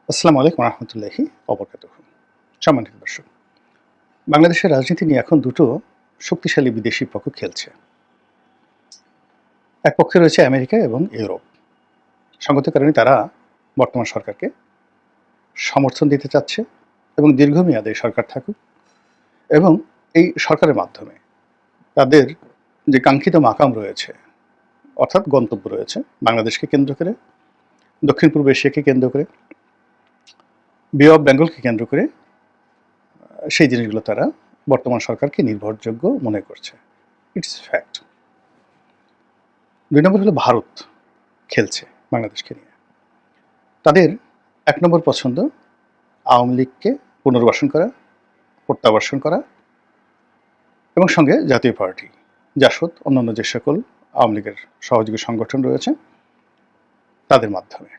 আসসালামু আলাইকুম রহমতুল্লাহি অবরকাতুহ। সম্মানিত দর্শক, বাংলাদেশের রাজনীতি নিয়ে এখন দুটো শক্তিশালী বিদেশি পক্ষ খেলছে। এক পক্ষে রয়েছে আমেরিকা এবং ইউরোপ। সঙ্গত কারণে তারা বর্তমান সরকারকে সমর্থন দিতে চাচ্ছে এবং দীর্ঘমেয়াদে সরকার থাকুক, এবং এই সরকারের মাধ্যমে তাদের যে কাঙ্ক্ষিত মাকাম রয়েছে, অর্থাৎ গন্তব্য রয়েছে বাংলাদেশকে কেন্দ্র করে, দক্ষিণ পূর্ব এশিয়াকে কেন্দ্র করে, বে অফ বেঙ্গলকে কেন্দ্র করে, সেই জিনিসগুলো তারা বর্তমান সরকারকে নির্ভরযোগ্য মনে করছে। It's fact. ২ নম্বর হলো ভারত খেলছে বাংলাদেশকে নিয়ে। তাদের ১ নম্বর পছন্দ আওয়ামী লীগকে পুনর্বাসন করা, প্রত্যাবাসন করা, এবং সঙ্গে জাতীয় পার্টি, জাসদ, অন্যান্য যে সকল আওয়ামী লীগের সহযোগী সংগঠন রয়েছে তাদের মাধ্যমে।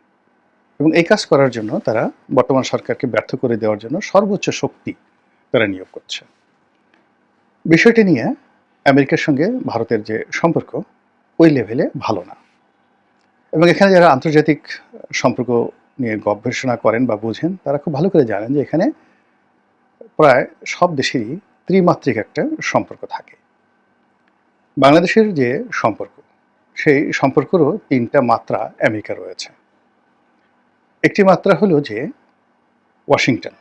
এবং এই কাজ করার জন্য তারা বর্তমান সরকারকে ব্যর্থ করে দেওয়ার জন্য সর্বোচ্চ শক্তি তারা নিয়োগ করছে। বিষয়টি নিয়ে আমেরিকার সঙ্গে ভারতের যে সম্পর্ক ওই লেভেলে ভালো না, এবং এখানে যারা আন্তর্জাতিক সম্পর্ক নিয়ে গবেষণা করেন বা বুঝেন তারা খুব ভালো করে জানেন যে এখানে প্রায় সব দেশেরই ত্রিমাত্রিক একটা সম্পর্ক থাকে। বাংলাদেশের যে সম্পর্ক, সেই সম্পর্কেরও ৩টা মাত্রা আমেরিকা রয়েছে। একটি মাত্রা হলো যে ওয়াশিংটন,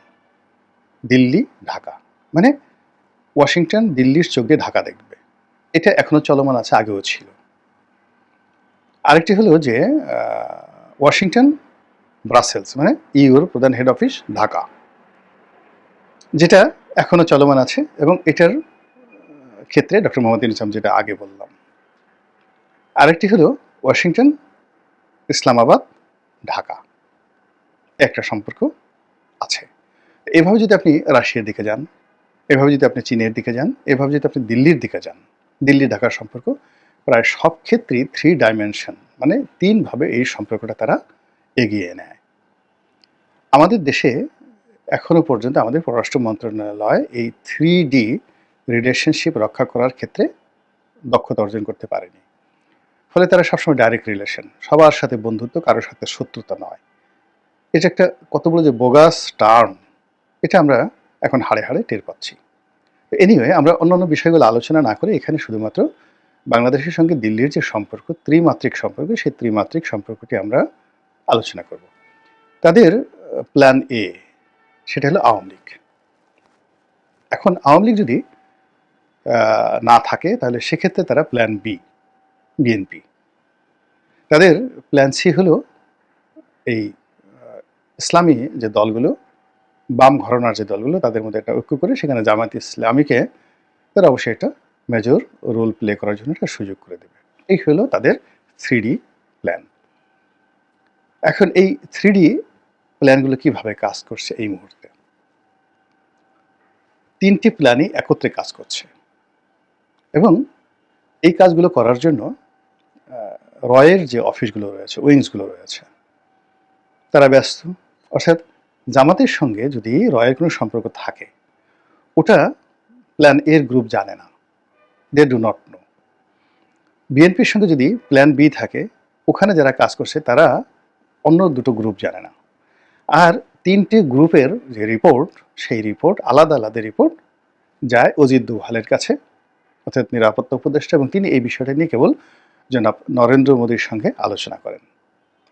দিল্লি, ঢাকা, মানে ওয়াশিংটন দিল্লির চোখ দিয়ে ঢাকা দেখবে, এটা এখনো চলমান আছে, আগেও ছিল। আরেকটি হলো যে ওয়াশিংটন ব্রাসেলস, মানে ইউর প্রধান হেড অফিস ঢাকা, যেটা এখনো চলমান আছে, এবং এটার ক্ষেত্রে ডক্টর মোহাম্মদ ইউনূস যেটা আগে বললাম। আরেকটি হলো ওয়াশিংটন ইসলামাবাদ ঢাকা, একটা সম্পর্ক আছে। এভাবে যদি আপনি রাশিয়ার দিকে যান, এভাবে যদি আপনি চীনের দিকে যান, এভাবে যদি আপনি দিল্লির দিকে যান, দিল্লি ঢাকার সম্পর্ক প্রায় সব ক্ষেত্রেই 3 ডাইমেনশন, মানে 3 ভাবে এই সম্পর্কটা তারা এগিয়ে নেয়। আমাদের দেশে এখনো পর্যন্ত আমাদের পররাষ্ট্র মন্ত্রণালয় এই 3D রিলেশনশিপ রক্ষা করার ক্ষেত্রে দক্ষতা অর্জন করতে পারেনি। ফলে তারা সবসময় ডাইরেক্ট রিলেশন, সবার সাথে বন্ধুত্ব, কারোর সাথে শত্রুতা নয়। এটা একটা কত বড় যে বোগাস টার্ম, এটা আমরা এখন হাড়ে হাড়ে টের পাচ্ছি। এনিওয়ে, আমরা অন্যান্য বিষয়গুলো আলোচনা না করে এখানে শুধুমাত্র বাংলাদেশের সঙ্গে দিল্লির যে সম্পর্ক, ত্রিমাত্রিক সম্পর্ক, সেই ত্রিমাত্রিক সম্পর্কটি আমরা আলোচনা করব। তাদের প্ল্যান এ, সেটা হলো আওয়ামী লীগ। এখন আওয়ামী লীগ যদি না থাকে তাহলে সেক্ষেত্রে তারা প্ল্যান বি, বিএনপি। তাদের প্ল্যান সি হলো এই ইসলামী যে দলগুলো, বাম ঘরানার যে দলগুলো, তাদের মধ্যে একটা ঐক্য করে সেখানে জামায়াত ইসলামীকে তারা অবশ্যই একটা মেজর রোল প্লে করার জন্য একটা সুযোগ করে দেবে। এই হলো তাদের 3D প্ল্যান। এখন এই 3D প্ল্যানগুলো কিভাবে কাজ করছে এই মুহূর্তে? 3টি প্ল্যানই একত্রে কাজ করছে, এবং এই কাজগুলো করার জন্য রয়ের যে অফিসগুলো রয়েছে, উইংসগুলো রয়েছে, তারা ব্যস্ত। অর্থাৎ জামাতের সঙ্গে যদি রয়ের কোনো সম্পর্ক থাকে, ওটা প্ল্যান এর গ্রুপ জানে না, দে ডু নট নো। বিএনপির সঙ্গে যদি প্ল্যান বি থাকে, ওখানে যারা কাজ করছে তারা অন্য দুটো গ্রুপ জানে না। আর 3টে গ্রুপের যে রিপোর্ট, সেই রিপোর্ট আলাদা আলাদা রিপোর্ট যায় অজিত দোভালের কাছে, অর্থাৎ নিরাপত্তা উপদেষ্টা, এবং তিনি এই বিষয়টা নিয়ে কেবল জনাব নরেন্দ্র মোদীর সঙ্গে আলোচনা করেন।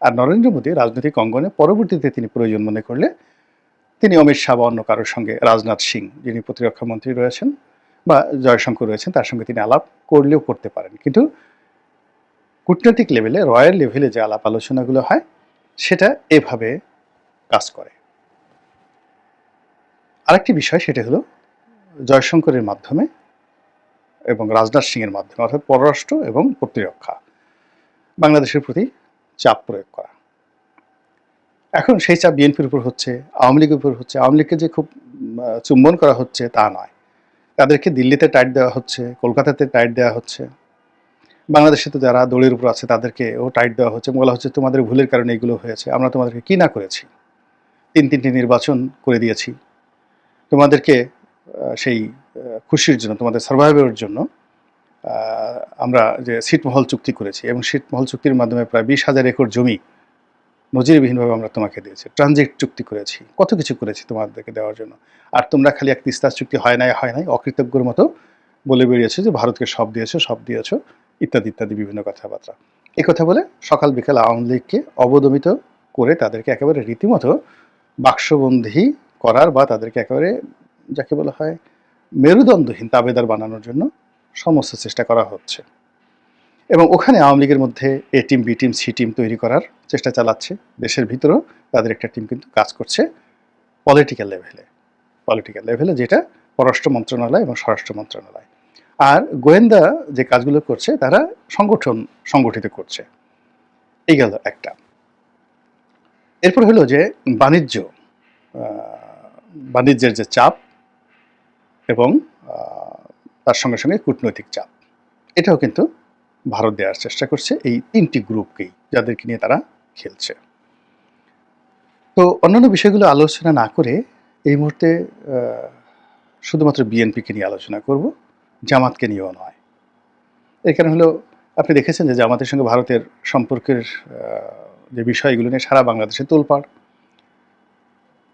আর নরেন্দ্র মোদী রাজনৈতিক অঙ্গনে পরবর্তীতে তিনি প্রয়োজন মনে করলে তিনি অমিত শাহ বা অন্য কারোর সঙ্গে, রাজনাথ সিং যিনি প্রতিরক্ষা মন্ত্রী রয়েছেন বা জয়শঙ্কর রয়েছেন, তার সঙ্গে তিনি আলাপ করলেও করতে পারেন। কিন্তু কূটনৈতিক লেভেলে, রয়্যাল লেভেলে যে আলাপ আলোচনাগুলো হয়, সেটা এভাবে কাজ করে। আরেকটি বিষয়, সেটা হলো জয়শঙ্করের মাধ্যমে এবং রাজনাথ সিংয়ের মাধ্যমে, অর্থাৎ পররাষ্ট্র এবং প্রতিরক্ষা, বাংলাদেশের প্রতি চাপ প্রয়োগ করা। এখন সেই চাপ বিএনপির উপর হচ্ছে, আওয়ামী লীগের উপর হচ্ছে। আওয়ামী লীগকে যে খুব চুম্বন করা হচ্ছে তা নয়, তাদেরকে দিল্লিতে টাইট দেওয়া হচ্ছে, কলকাতাতে টাইট দেওয়া হচ্ছে, বাংলাদেশে তো যারা দড়ির উপর আছে তাদেরকেও টাইট দেওয়া হচ্ছে, বলা হচ্ছে তোমাদের ভুলের কারণে এগুলো হয়েছে, আমরা তোমাদেরকে কি না করেছি, 3টি নির্বাচন করে দিয়েছি, তোমাদেরকে সেই খুশির জন্য, তোমাদের সার্ভাইভের জন্য আমরা যে ছিটমহল চুক্তি করেছি, এবং ছিটমহল চুক্তির মাধ্যমে প্রায় 20,000 একর জমি নজিরবিহীনভাবে আমরা তোমাকে দিয়েছি, ট্রানজিট চুক্তি করেছি, কত কিছু করেছি তোমাদেরকে দেওয়ার জন্য, আর তোমরা খালি এক তিস্তা চুক্তি হয় নাই অকৃতজ্ঞর মতো বলে বেরিয়েছে যে ভারতকে সব দিয়েছো ইত্যাদি ইত্যাদি বিভিন্ন কথাবার্তা। এই কথা বলে সকাল বিকাল আওয়ামী লীগকে অবদমিত করে তাদেরকে একেবারে রীতিমতো বাক্সবন্দী করার বা তাদেরকে একেবারে যাকে বলা হয় মেরুদণ্ডহীন তাবেদার বানানোর জন্য সমস্ত চেষ্টা করা হচ্ছে। এবং ওখানে আওয়ামী লীগের মধ্যে A team, B team, C team তৈরি করার চেষ্টা চালাচ্ছে। দেশের ভিতরেও তাদের একটা টিম কিন্তু কাজ করছে পলিটিক্যাল লেভেলে, যেটা পররাষ্ট্র মন্ত্রণালয় এবং স্বরাষ্ট্র মন্ত্রণালয়। আর গোয়েন্দা যে কাজগুলো করছে তারা সংগঠিত করছে। এই গেল একটা। এরপর হলো যে বাণিজ্যের যে চাপ এবং তার সঙ্গে সঙ্গে কূটনৈতিক চাপ, এটাও কিন্তু ভারত দেওয়ার চেষ্টা করছে এই তিনটি গ্রুপকেই, যাদেরকে নিয়ে তারা খেলছে। তো অন্যান্য বিষয়গুলো আলোচনা না করে এই মুহূর্তে শুধুমাত্র বিএনপিকে নিয়ে আলোচনা করব, জামাতকে নিয়েও নয়। এর কারণ হলো, আপনি দেখেছেন যে জামাতের সঙ্গে ভারতের সম্পর্কের যে বিষয়গুলো নিয়ে সারা বাংলাদেশে তোলপাড়।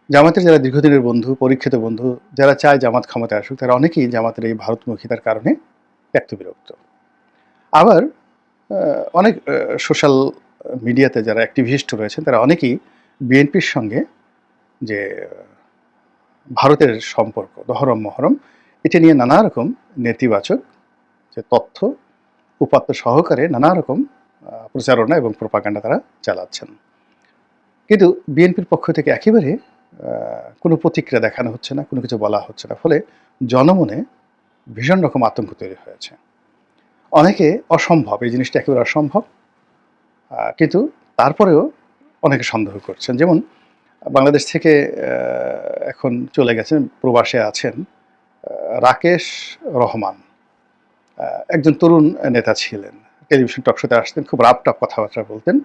জামাতের যারা দীর্ঘদিনের বন্ধু, পরীক্ষিত বন্ধু, যারা চায় জামাত ক্ষমতায় আসুক, তারা অনেকেই জামাতের এই ভারতমুখিতার কারণে ব্যক্ত বিরক্ত। আবার অনেক সোশ্যাল মিডিয়াতে যারা অ্যাক্টিভিস্ট রয়েছেন তারা অনেকেই বিএনপির সঙ্গে যে ভারতের সম্পর্ক দহরম মহরম, এটা নিয়ে নানা রকম নেতিবাচক যে তথ্য উপাত্ত সহকারে নানা রকম প্রচারণা এবং প্রোপাগান্ডা তারা চালাচ্ছেন। কিন্তু বিএনপির পক্ষ থেকে একেবারে কোনো প্রতিক্রিয়া দেখানো হচ্ছে না, কোনো কিছু বলা হচ্ছে না। ফলে জনমনে ভীষণ রকম আতঙ্ক তৈরি হয়েছে। অনেকে অসম্ভব, এই জিনিসটা একেবারে অসম্ভব, কিন্তু তারপরেও অনেকে সন্দেহ করছেন। যেমন বাংলাদেশ থেকে এখন চলে গেছেন, প্রবাসে আছেন রাকেশ রহমান, একজন তরুণ নেতা ছিলেন, টেলিভিশন টকশোতে আসতেন, খুব রাপটাপ কথাবার্তা বলতেন।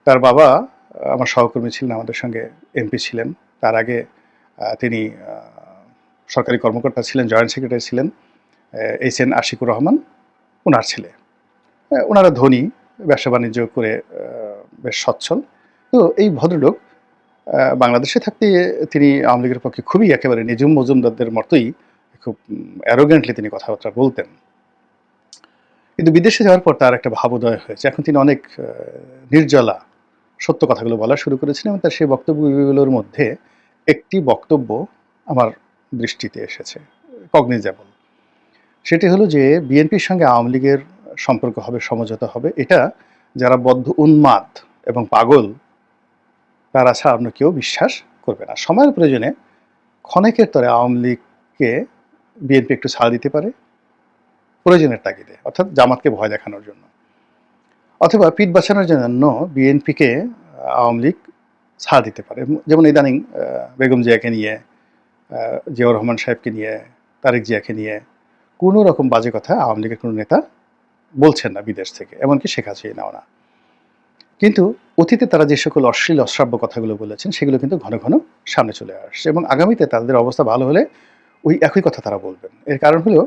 তার বাবা আমার সহকর্মী ছিলেন, আমাদের সঙ্গে এমপি ছিলেন। তার আগে তিনি সরকারি কর্মকর্তা ছিলেন, জয়েন্ট সেক্রেটারি ছিলেন, HN আশিকুর রহমান ওনার ছেলে। ওনারা ধনী, ব্যবসা বাণিজ্য করে বেশ সচ্ছল। তো এই ভদ্রলোক বাংলাদেশে থাকতে তিনি আওয়ামী লীগের পক্ষে খুবই একেবারে নিজুম মজুমদারদের মতোই খুব অ্যারোগ্যান্টলি তিনি কথাবার্তা বলতেন। কিন্তু বিদেশে যাওয়ার পর তার একটা ভাবোদয় হয়েছে। এখন তিনি অনেক নির্জলা সত্য কথাগুলো বলা শুরু করেছেন এবং তার সেই বক্তব্যগুলোর মধ্যে একটি বক্তব্য আমার দৃষ্টিতে এসেছে, কগনিজেবল। সেটি হলো যে বিএনপির সঙ্গে আওয়ামী লীগের সম্পর্ক হবে, সমঝোতা হবে, এটা যারা বদ্ধ উন্মাদ এবং পাগল তারা ছাড়া অন্য কেউ বিশ্বাস করবে না। সময়ের প্রয়োজনে ক্ষণেকের তরে আওয়ামী লীগকে বিএনপি একটু ছাড় দিতে পারে প্রয়োজনের তাগিদে, অর্থাৎ জামাতকে ভয় দেখানোর জন্য, অথবা পিঠ বাঁচানোর জন্য বিএনপিকে আওয়ামী লীগ ছাড় দিতে পারে। যেমন ইদানিং বেগম জিয়াকে নিয়ে, জিয়াউর রহমান সাহেবকে নিয়ে, তারেক জিয়াকে নিয়ে কোনো রকম বাজে কথা আওয়ামী লীগের কোনো নেতা বলছেন না বিদেশ থেকে, এমনকি শেখ হাসিনাও না। কিন্তু অতীতে তারা যে সকল অশ্লীল অশ্রাব্য কথাগুলো বলেছেন সেগুলো কিন্তু ঘন ঘন সামনে চলে আসছে, এবং আগামীতে তাদের অবস্থা ভালো হলে ওই একই কথা তারা বলবেন। এর কারণ হলো,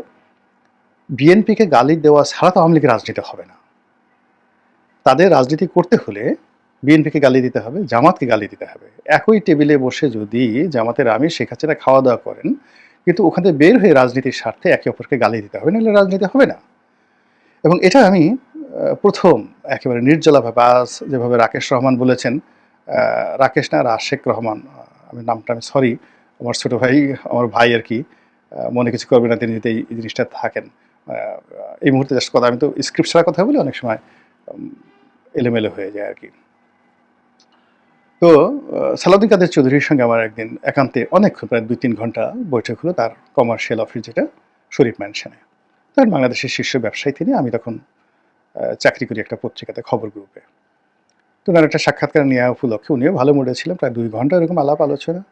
বিএনপিকে গালি দেওয়া ছাড়া তো আওয়ামী লীগের রাজনীতি হবে না। তাদের রাজনীতি করতে হলে বিএনপিকে গালি দিতে হবে, জামাতকে গালি দিতে হবে। একই টেবিলে বসে যদি জামাতের আমির শেখ হাসিনা খাওয়া দাওয়া করেন, কিন্তু ওখান থেকে বের হয়ে রাজনীতির স্বার্থে একে অপরকে গালি দিতে হবে, নাহলে রাজনীতি হবে না। এবং এটা আমি প্রথম একেবারে নির্জলাভাবে, আজ যেভাবে রাকেশ রহমান বলেছেন, রাকেশ না রাশেক রহমান, আমি সরি, আমার ছোটো ভাই, আমার ভাই আর কি, মনে কিছু করবে না তিনি যদি এই জিনিসটা থাকেন। এই মুহূর্তে জাস্ট কথা, আমি তো স্ক্রিপ্ট ছাড়া কথা বলি, অনেক সময় এলোমেলো হয়ে যায় আর কি। তো সালাউদ্দিন কাদের চৌধুরীর সঙ্গে আমার একদিন একান্তে অনেকক্ষণ, প্রায় 2-3 ঘন্টা বৈঠক হলো তার কমার্শিয়াল অফিস, যেটা শরীফ ম্যানশনে। তখন বাংলাদেশের শীর্ষ ব্যবসায়ী তিনি, আমি তখন চাকরি করি একটা পত্রিকাতে, খবর গ্রুপে। তো ওনার একটা সাক্ষাৎকার নেওয়া উপলক্ষে উনিও ভালো মুডে ছিলেন, প্রায় 2 ঘন্টা এরকম আলাপ আলোচনা।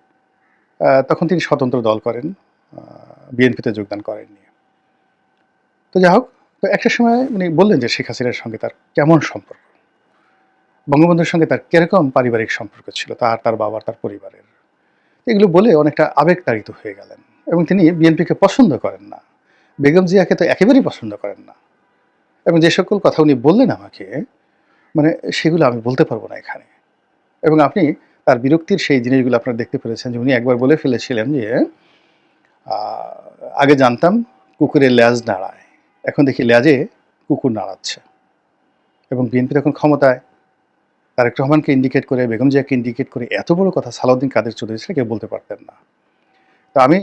তখন তিনি স্বতন্ত্র দল করেন, বিএনপিতে যোগদান করেননি। তো যাই হোক, তো একটা সময় উনি বললেন যে শেখ হাসিনার সঙ্গে তার কেমন সম্পর্ক, বঙ্গবন্ধুর সঙ্গে তার কিরকম পারিবারিক সম্পর্ক ছিল, তার বাবার, তার পরিবারের। এগুলো বলে অনেকটা আবেগতাড়িত হয়ে গেলেন, এবং তিনি বিএনপিকে পছন্দ করেন না, বেগম জিয়াকে তো একেবারেই পছন্দ করেন না। এবং যে সকল কথা উনি বললেন আমাকে, মানে সেগুলো আমি বলতে পারবো না এখানে। এবং আপনি তার বিরক্তির সেই জিনিসগুলো আপনারা দেখতে পেরেছেন যে উনি একবার বলে ফেলেছিলেন যে আগে জানতাম কুকুরের লেজ নাড়ায়, এখন দেখি লেজে কুকুর নাড়াচ্ছে। এবং বিএনপি তখন ক্ষমতায়, তারেক রহমানকে ইন্ডিকেট করে, বেগম জিয়াকে ইন্ডিকেট করে এত বড় কথা সালাউদ্দিন কাদের চৌধুরী ছিল কেউ বলতে পারতেন না। তো আমি